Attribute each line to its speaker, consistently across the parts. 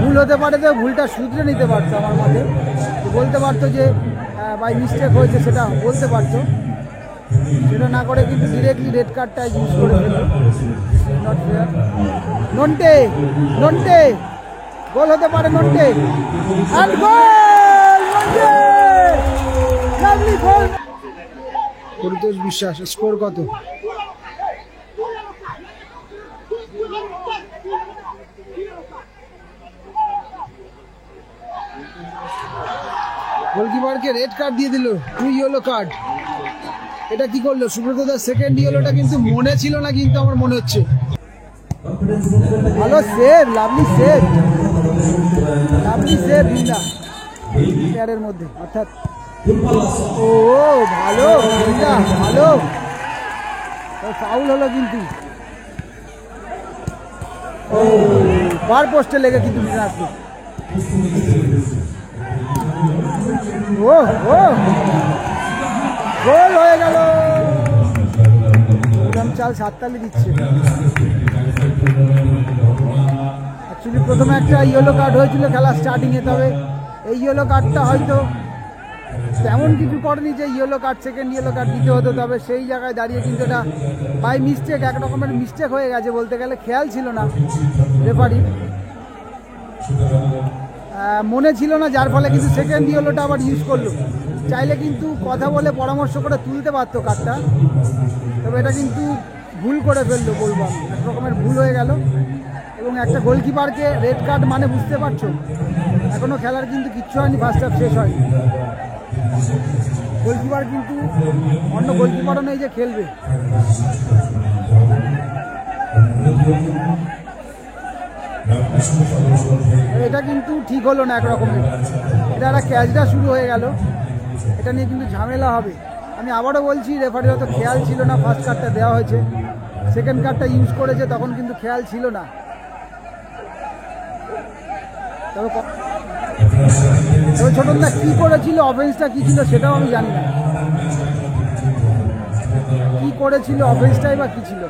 Speaker 1: ভুল হতে পারে, তো ভুলটা শুধরে নিতে পারতো আমার মতে, বলতে পারতো যে বাই মিস্টেক হয়েছে, সেটা বলতে পারতো। সেটা না করে কিন্তু ডিরেক্টলি রেড কার্ডটা ইউজ করে ফেললো। Not fair. Nonte, Nonte goal হতে পারে, Nonte and goal, Nonte lovely goal. Paritosh Biswas, score কত? গোলকিপারকে রেড কার্ড দিয়ে দিল, 2 ইয়েলো কার্ড। এটা কি করলো সুব্রত দা? সেকেন্ড ইয়েলোটা কিন্তু মনে ছিল না, কিন্তু আমার মনে হচ্ছে। ভালো save, lovely save, lovely save Binda প্লেয়ারের মধ্যে, অর্থাৎ ও ভালো বিন্দা, ভালো ফাউল হলো কিন্তু। ও বার পোস্টে লেগে কিন্তু বিনা আসলো। ও ও গোল হয়ে গেল। চাল 7 তালি দিচ্ছে। অ্যাকচুয়ালি প্রথমে একটা ইয়েলো কার্ড হয়েছিল খেলা স্টার্টিংয়ে, তবে এই ইয়েলো কার্ডটা হয়তো তেমন কিছু করেনি যে yellow card, second yellow card দিতে হতো। তবে সেই জায়গায় দাঁড়িয়ে কিন্তু এটা বাই মিস্টেক, এক রকমের মিস্টেক হয়ে গেছে বলতে গেলে। খেয়াল ছিল না রেফারি, মনে ছিল না, যার ফলে কিন্তু সেকেন্ড ইয়েলোটা আবার ইউজ করলো। চাইলে কিন্তু কথা বলে পরামর্শ করে তুলতে পারতো কার্ডটা, তবে এটা কিন্তু ভুল করে ফেললো, বলবো আমি এক রকমের ভুল হয়ে গেল। এবং একটা গোলকিপারকে রেড কার্ড মানে বুঝতে পারছো, এখনো খেলার কিন্তু কিচ্ছু হয়নি, ফার্স্ট হাফ শেষ হয়নি। গোলকিপার কিন্তু অন্য গোলকিপারও নেই যে খেলবে। এটা কিন্তু ঠিক হলো না এক রকমের। এটা একটা ক্যাচটা শুরু হয়ে গেল, এটা নিয়ে কিন্তু ঝামেলা হবে। আমি আবারও বলছি, রেফারির হয়তো খেয়াল ছিল না, ফার্স্ট কার্ডটা দেওয়া হয়েছে, সেকেন্ড কার্ডটা ইউজ করেছে, তখন কিন্তু খেয়াল ছিল না। তবে ছোটনদা কি করেছিল, অফেন্সটা কি ছিল সেটাও আমি জানি না। কি করেছিল অফেন্সটাই বা কি ছিল?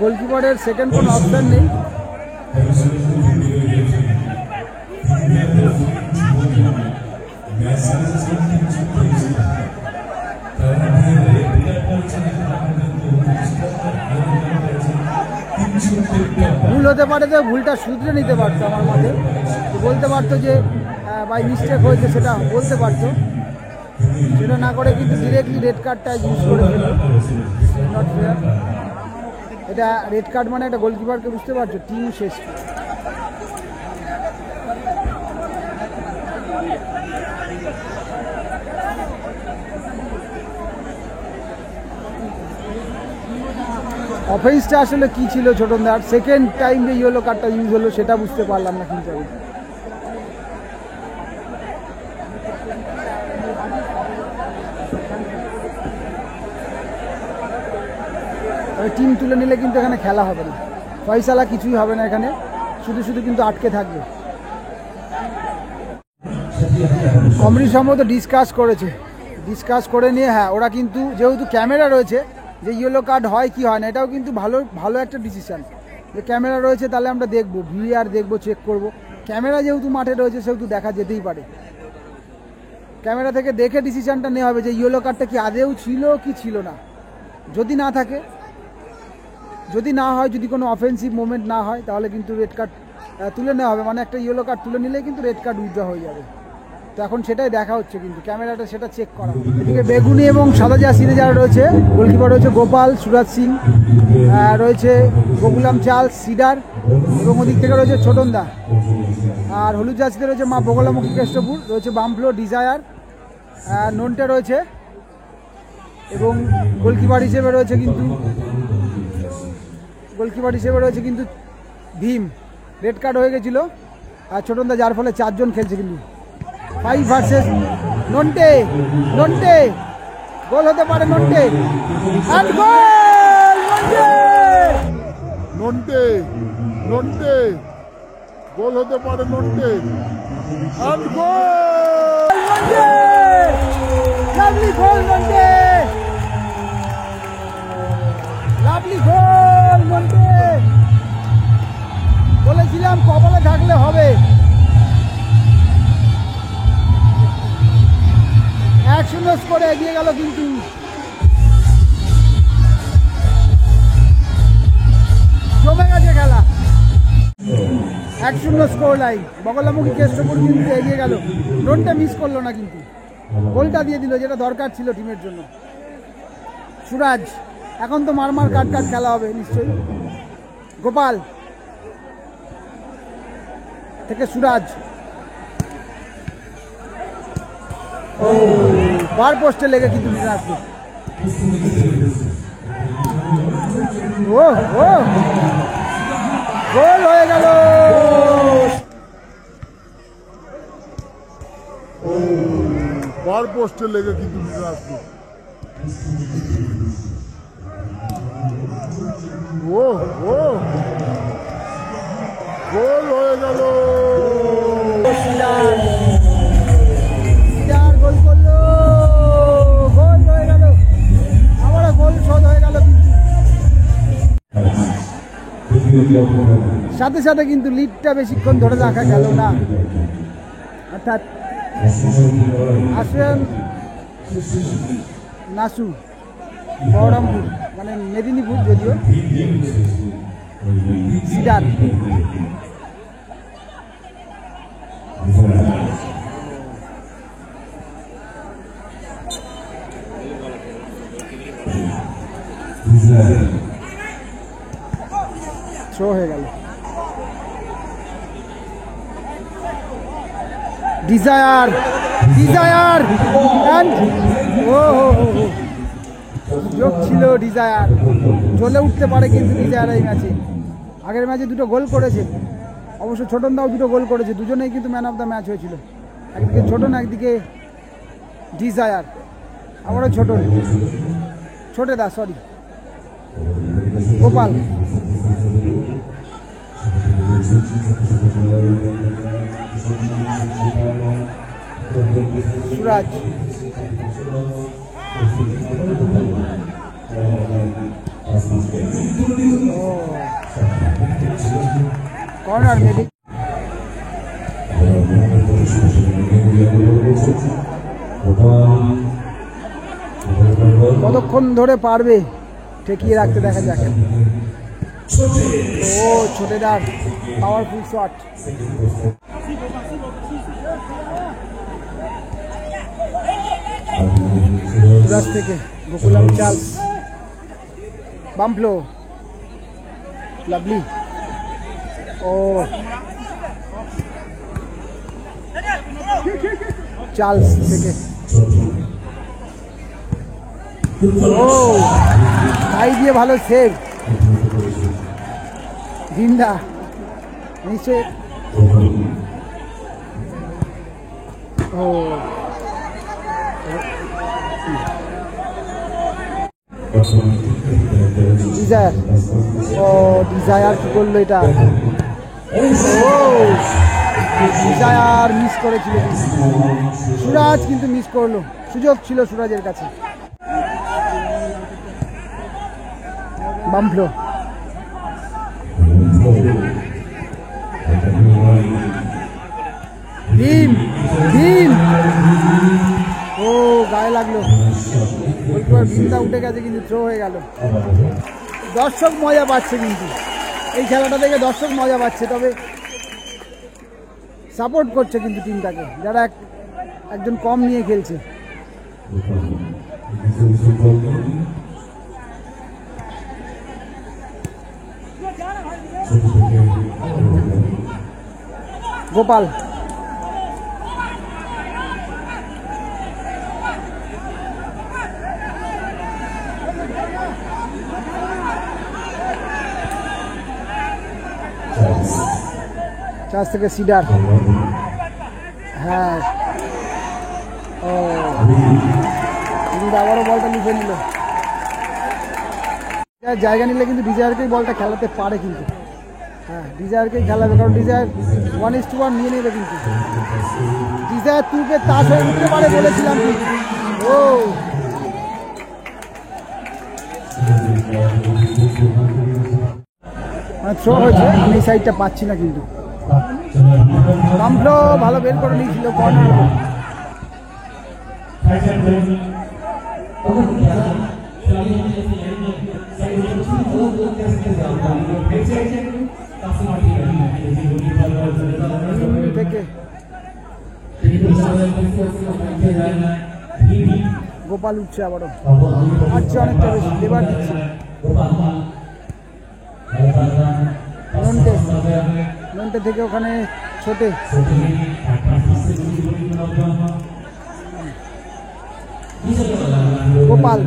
Speaker 1: গোলকিপারের সেকেন্ড কোনো অপশন নেই। ভুল হতে পারে, তো ভুলটা শুধরে নিতে পারতো আমার মতে, বলতে পারতো যে বাই মিস্টেক হয়েছে, সেটা বলতে পারতো। সেটা না করে কিন্তু ডিরেক্টলি রেড কার্ডটা ইউজ করে ফেললো। Not fair. এটা রেড কার্ড মানে একটা গোলকিপারকে, বুঝতে পারছো, টিম শেষ। অফেন্সটা আসলে কি ছিল ছোটনদার? সেকেন্ড টাইম যে ইয়েলো কার্ডটা ইউজ হলো সেটা বুঝতে পারলাম না কিন্তু আমি। টিম তুলে নিলে কিন্তু এখানে খেলা হবে না, ফয়সালা কিছুই হবে না এখানে, শুধু শুধু কিন্তু আটকে থাকবে। কমিটি সম্ভবত ডিসকাস করে নিয়ে, হ্যাঁ ওরা কিন্তু যেহেতু ক্যামেরা রয়েছে, যে ইয়েলো কার্ড হয় কি হয় না, এটাও কিন্তু ভালো একটা ডিসিশন। যে ক্যামেরা রয়েছে তাহলে আমরা দেখবো, ভিআর দেখবো, চেক করব। ক্যামেরা যেহেতু মাঠে রয়েছে সেহেতু দেখা যেতেই পারে, ক্যামেরা থেকে দেখে ডিসিশনটা নেওয়া হবে যে ইয়েলো কার্ডটা কি আদেও ছিল কি ছিল না। যদি না থাকে, যদি না হয়, যদি কোনো অফেন্সিভ মুভমেন্ট না হয়, তাহলে কিন্তু রেড কার্ড তুলে নেওয়া হবে। মানে একটা ইয়েলো কার্ড তুলে নিলেই কিন্তু রেড কার্ড উইথড্র হয়ে যাবে। তো এখন সেটাই দেখা হচ্ছে, কিন্তু ক্যামেরাটা সেটা চেক করা হবে। এদিকে বেগুনি এবং সাদা জার্সিতে যারা রয়েছে, গোলকিপার রয়েছে গোপাল, সুরাজ সিং, রয়েছে গোকুলাম চাল, সিডার, এবং ওদিক থেকে রয়েছে ছোটনদা। আর হলুদ জার্সিতে রয়েছে মা বগলামুখী কেষ্টপুর, রয়েছে বামফ্লো ডিজায়ার, নন্টে রয়েছে, এবং গোলকিপার হিসেবে রয়েছে কিন্তু ভীম। রেড কার্ড হয়ে গেছিল আর ছোটনদা, যার ফলে 4 জন খেলছে কিন্তু 5 ভার্সেস নন্টে। গোল হতে পারে Nonte, and goal Nonte goal হতে পারে Nonte, and goal lovely goal Nonte. এগিয়ে গেল কিন্তু জমে গেছে খেলা। 1-0 স্কোর লাইন। বগলামুখী কেষ্টপুর কিন্তু এগিয়ে গেল, ড্রোনটা মিস করলো না কিন্তু গোলটা দিয়ে দিল, যেটা দরকার ছিল টিমের জন্য। সুরাজ এখন তো মারমার কাট কাট খেলা হবে নিশ্চয়ই। গোপাল থেকে সুরাজ, ও বার পোস্টে লেগে কিন্তু আসবে। ও ও গোল হয়ে গেল।
Speaker 2: বার পোস্টে লেগে কিন্তু আসবে। ও ও গোল হয়ে গেল।
Speaker 1: গোল করলো, গোল হয়ে গেল, আবারও গোল শোধ হয়ে গেল কিন্তু সাথে সাথে কিন্তু লিডটা বেশিক্ষণ ধরে রাখা গেল না। অর্থাৎ আসেন নাসু বহরমপুর মানে মেদিনীপুর, যদিও সিডার থ্রো হয়ে গেল। ডিজায়ার ডিজায়ার ও যোগ ছিল, ডিজায়ার জ্বলে উঠতে পারে কিন্তু ডিজায়ার এই ম্যাচে। আগের ম্যাচে দুটো গোল করেছে, অবশ্য ছোটনদাও দুটো গোল করেছে, দুজনেই কিন্তু ম্যান অফ দ্য ম্যাচ হয়েছিল। একদিকে ছোটন, একদিকে ডিজায়ার, আবারও ছোটেদা সরি গোপাল। সুরাজ কর্নার মেডি। কতক্ষণ ধরে পারবে ঠেকিয়ে রাখতে দেখা যাক। ও ছোটেদার পাওয়ারফুল শট। সুরাজ থেকে গোকুলাম চার্লস, বাম্পলো লাভলি, ও চার্লস থেকে ও তাই দিয়ে ভালো সেভ। দিন্দা নিশ্চয় ও ডিজায়ার, ও ডিজায়ার কি করলো এটা, ও ডিজায়ার মিস করেছিল, সুরাজ কিন্তু মিস করলো, সুযোগ ছিল সুরাজের কাছে। বাম্পলো ভীম ভীম, ও গায়ে লাগলো, ভীমটা উঠে গেছে কিন্তু থ্রো হয়ে গেল। দর্শক মজা পাচ্ছে কিন্তু এই খেলাটা দেখে, দর্শক মজা পাচ্ছে, তবে সাপোর্ট করছে কিন্তু টিমটাকে, যারা একজন কম নিয়ে খেলছে। গোপাল চার্জ থেকে সিডার, হ্যাঁ ও কিন্তু আবারও বলটা লিখে নিল। জায়গা নিলে কিন্তু ডিজায়ারকেই বলটা খেলাতে পারে কিন্তু, হ্যাঁ ডিজায়ারকেই খেলাবে, কারণ ডিজায়ার 1:1 নিয়ে নেবে কিন্তু। ডিজায়ার তুলকে তাস হয়ে উঠতে পারে বলেছিলাম কিন্তু, ও থ্রো হয়েছে, আমি এই সাইডটা পাচ্ছি না কিন্তু। বাম্পলো ভালো বের করে নিয়েছিল কর্নার। থেকে গোপাল উঠছে আবারও, হাঁটছে অনেকটা বেশি, লেবার দিচ্ছে। নন্টে থেকে ওখানে ছোটে, গোপাল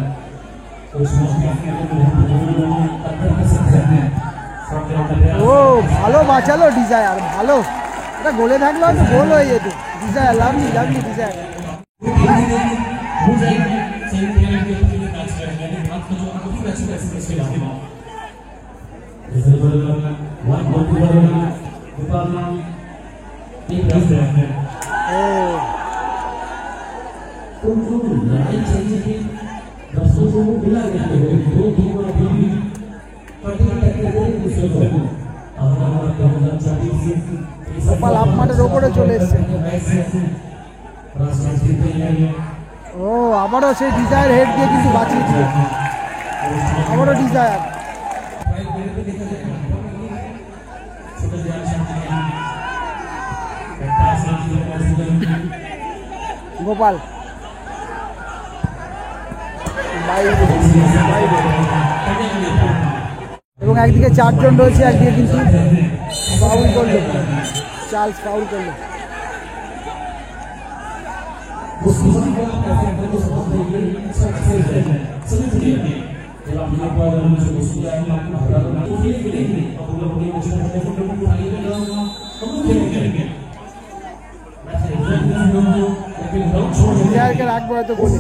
Speaker 1: ও ভালো বাঁচালো ডিজায়ার, ভালো, এটা গোলে থাকলে হয়তো গোল হয়ে যেত। Desire lovely lovely desire. Gopal half মাঠের ওপরে চলে এসছে। ও আবারও সেই ডিজায়ার হেড দিয়ে কিন্তু বাঁচিয়ে দিল, আবারও ডিজায়ার। গোপাল এবং একদিকে 4 জন রয়েছে, একদিকে কিন্তু ফাউল করলো, চার্লস ফাউল করলো। রাখবো হয়তো বলি,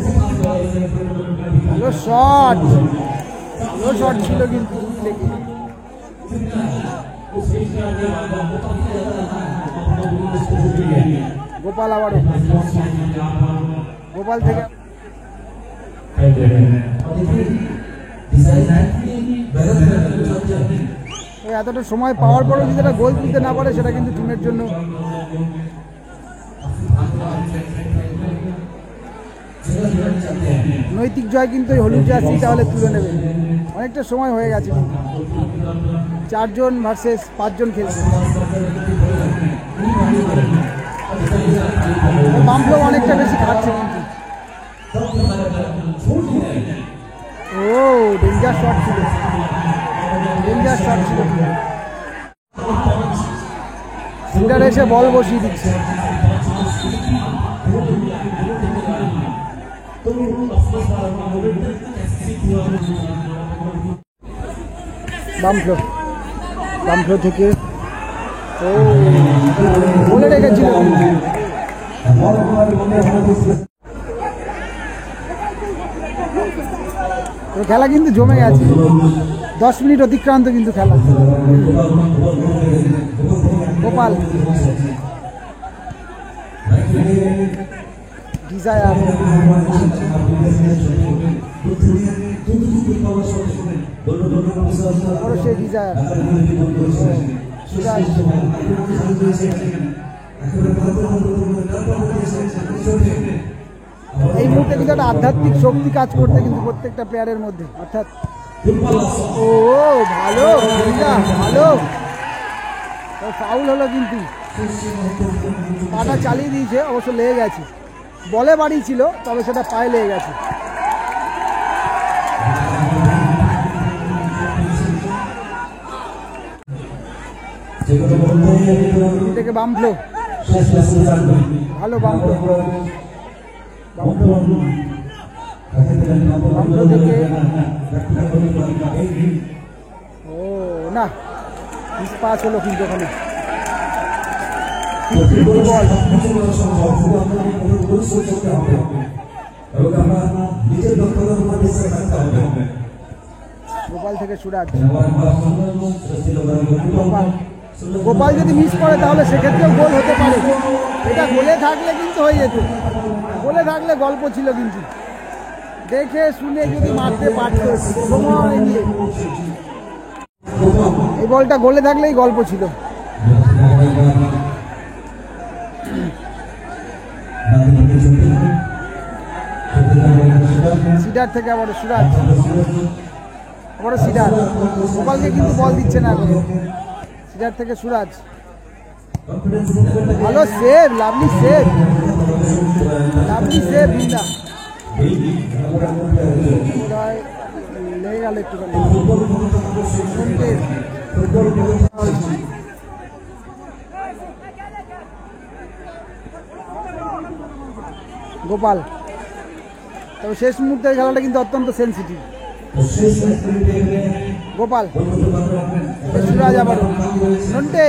Speaker 1: ভালো শট, ভালো শট ছিল কিন্তু গোপাল আবার, গোপাল থেকে এতটা সময় পাওয়ার পরেও যদি তারা গোল তুলতে না পারে সেটা কিন্তু টিমের জন্য নৈতিক জয়। কিন্তু এই হলুদ জার্সি তাহলে তুলে নেবে, অনেকটা সময় হয়ে গেছে, 4 জন ভার্সেস 5 জন খেলছে। বামফ্লো অনেকটা বেশি খাচ্ছে কিন্তু, ও ডেঞ্জার শট ছিল, ডেঞ্জার শট ছিল। সিন্টার এসে বল বসিয়ে দিচ্ছে। বামফ্লো, বামফ্লো থেকে ও বলে রেখেছিল। খেলা কিন্তু জমে গেছে, 10 মিনিট অতিক্রান্ত কিন্তু খেলা। গোপাল ডিজায়ার, সেই ডিজায়ার এই মুহূর্তে কিন্তু একটা আধ্যাত্মিক শক্তি কাজ করতে কিন্তু প্রত্যেকটা প্লেয়ারের মধ্যে, অর্থাৎ ও ভালো ভালো ফাউল হলো কিন্তু পাটা চালিয়ে দিয়েছে, অবশ্য লেগে গেছে, বলে বাড়িয়েছিল তবে সেটা পায়ে লেগে গেছে। থেকে বামফ্লো, ভালো বামফ্লো, বামফ্লো থেকে ও না পাস হলো কিন্তু ওখানে। গোপাল থেকে সুরাজ, গোপাল যদি মিস করে তাহলে সেক্ষেত্রেও গোল হতে পারে, এটা গোলে থাকলে কিন্তু হয়ে যেত, গোলে থাকলে গল্প ছিল কিন্তু, দেখে শুনে যদি মারতে পারত সময় দিয়ে, এই বলটা গোলে থাকলেই গল্প ছিল। সিডার সিডার থেকে আবারও সুরাজ, আবারও সিডার। গোপালকে কিন্তু বল দিচ্ছে না এখন। সিডার থেকে সুরাজ, ভালো save, lovely save, lovely save Binda. লেগে গেল একটুখানি। গোপাল, তবে শেষ মুহূর্তের খেলাটা কিন্তু অত্যন্ত সেন্সিটিভ। গোপাল, সুরাজ আবারও, নন্টে,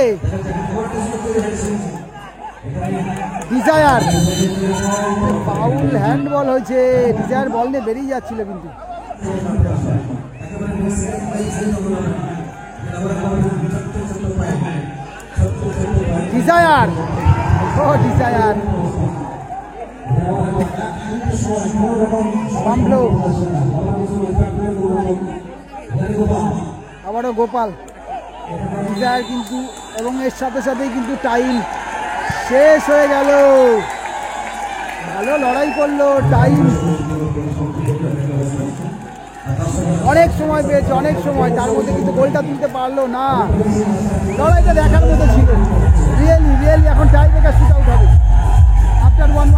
Speaker 1: ডিজায়ার, ফাউল হ্যান্ড বল হয়েছে। ডিজায়ার বল নিয়ে বেরিয়ে যাচ্ছিল কিন্তু। ডিজায়ার, ও ডিজায়ার, বামলো, আবারও গোপাল, ডিজায়ার কিন্তু, এবং এর সাথে সাথেই কিন্তু টাইম শেষ হয়ে গেল। ভালো লড়াই করলো, টাইম অনেক সময় পেয়েছে, অনেক সময়, তার মধ্যে কিন্তু গোলটা তুলতে পারলো না। লড়াইটা দেখার মতো ছিল, রিয়েলি রিয়েলি। এখন টাই ব্রেকার শুট আউট হবে আফটার 1